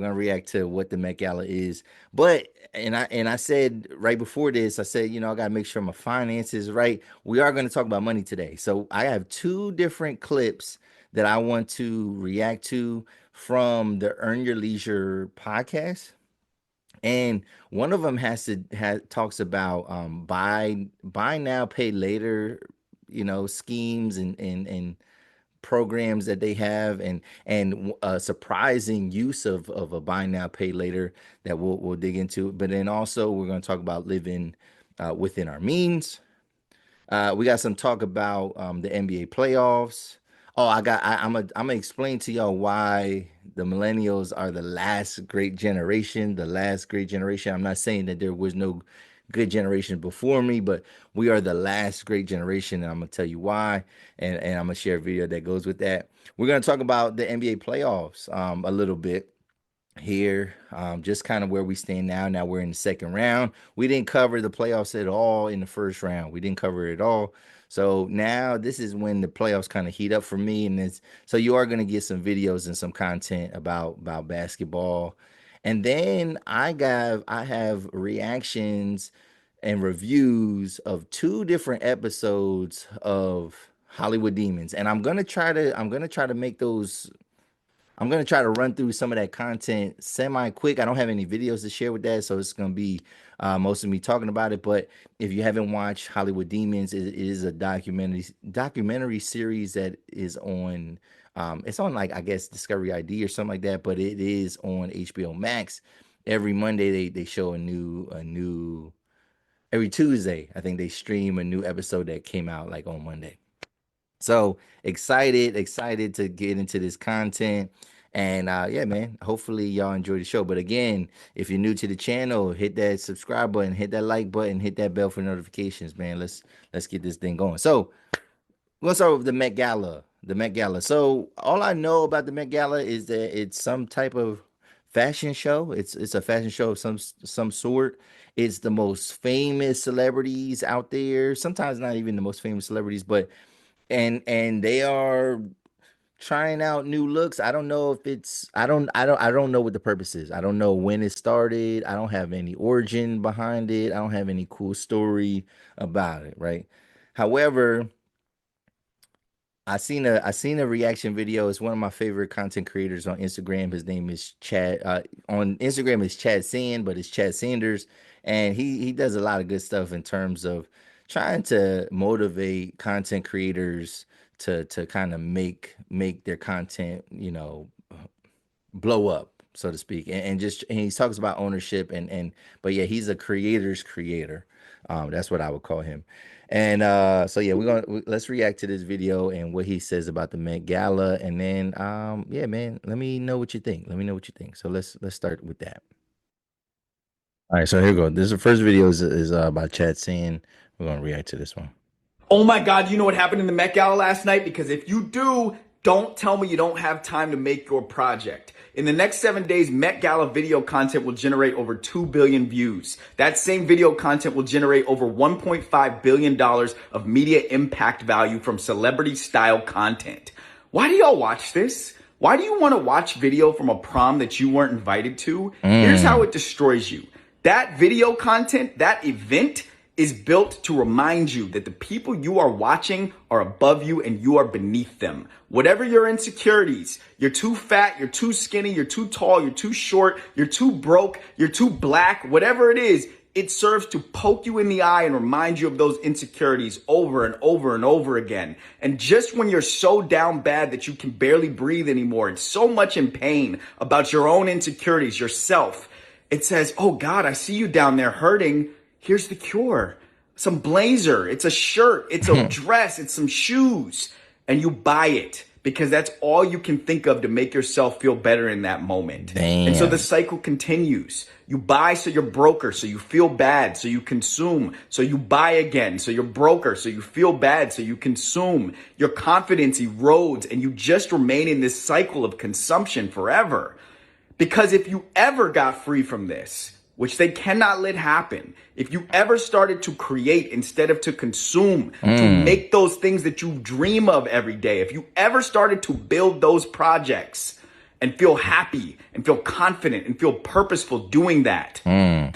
gonna react to what the Met Gala is. But I said right before this, I said, I gotta make sure my finances right. We are gonna talk about money today. So I have two different clips that I want to react to from the Earn Your Leisure podcast. And one of them talks about buy now, pay later, schemes and programs that they have, and a surprising use of a buy now pay later that we'll dig into. But then also we're going to talk about living within our means. We got some talk about the NBA playoffs. Oh, I'm gonna explain to y'all why the millennials are the last great generation. The last great generation. I'm not saying that there was no good generation before me, but we are the last great generation, and I'm gonna tell you why. And I'm gonna share a video that goes with that. We're gonna talk about the NBA playoffs a little bit here, just kind of where we stand now. Now we're in the second round. We didn't cover the playoffs at all in the first round. We didn't cover it at all. So now this is when the playoffs kind of heat up for me, and it's so you are gonna get some videos and some content about basketball, and then I have reactions and reviews of two different episodes of Hollywood Demons, and I'm gonna try to make those. I'm gonna try to run through some of that content semi quick. I don't have any videos to share with that, so it's gonna be most of me talking about it. But if you haven't watched Hollywood Demons, it is a documentary series that is on. It's on, like, I guess Discovery ID or something like that, but it is on HBO Max. Every Monday they show a new every Tuesday. I think they stream a new episode that came out like on Monday. So excited to get into this content. And yeah, man, hopefully y'all enjoy the show. But again, if you're new to the channel, hit that subscribe button, hit that like button, hit that bell for notifications, man. Let's get this thing going. So let's start with the Met Gala. The Met Gala. So all I know about the Met Gala is that it's some type of fashion show. It's a fashion show of some sort. It's the most famous celebrities out there. Sometimes not even the most famous celebrities, but and they are trying out new looks. I don't know if it's I don't know what the purpose is. I don't know when it started. I don't have any origin behind it. I don't have any cool story about it, right? However, I seen a reaction video. It's one of my favorite content creators on Instagram. His name is Chad. On Instagram is Chad Sand, but it's Chad Sanders, and he does a lot of good stuff in terms of trying to motivate content creators to kind of make their content, blow up, so to speak. And he talks about ownership and but yeah, he's a creator's creator. That's what I would call him. And so yeah, let's react to this video and what he says about the Met Gala. And then yeah, man, let me know what you think. Let me know what you think. So let's start with that. All right, so here we go. This is the first video is about Chad saying we're gonna react to this one. Oh my God, you know what happened in the Met Gala last night? Because if you do, don't tell me you don't have time to make your project. In the next 7 days, Met Gala video content will generate over 2 billion views. That same video content will generate over $1.5 billion of media impact value from celebrity style content. Why do y'all watch this? Why do you want to watch video from a prom that you weren't invited to? Here's how it destroys you. That video content, that event, is built to remind you that the people you are watching are above you and you are beneath them. Whatever your insecurities, you're too fat, you're too skinny, you're too tall, you're too short, you're too broke, you're too black, whatever it is, it serves to poke you in the eye and remind you of those insecurities over and over and over again. And just when you're so down bad that you can barely breathe anymore, it's so much in pain about your own insecurities, yourself, it says, oh God, I see you down there hurting. Here's the cure. Some blazer, it's a shirt, it's a dress, it's some shoes, and you buy it because that's all you can think of to make yourself feel better in that moment. Damn. And so the cycle continues. You buy so you're broker, so you feel bad, so you consume, so you buy again, so you're broker, so you feel bad, so you consume. Your confidence erodes and you just remain in this cycle of consumption forever. Because if you ever got free from this, which they cannot let happen, if you ever started to create instead of to consume, to make those things that you dream of every day, if you ever started to build those projects and feel happy and feel confident and feel purposeful doing that.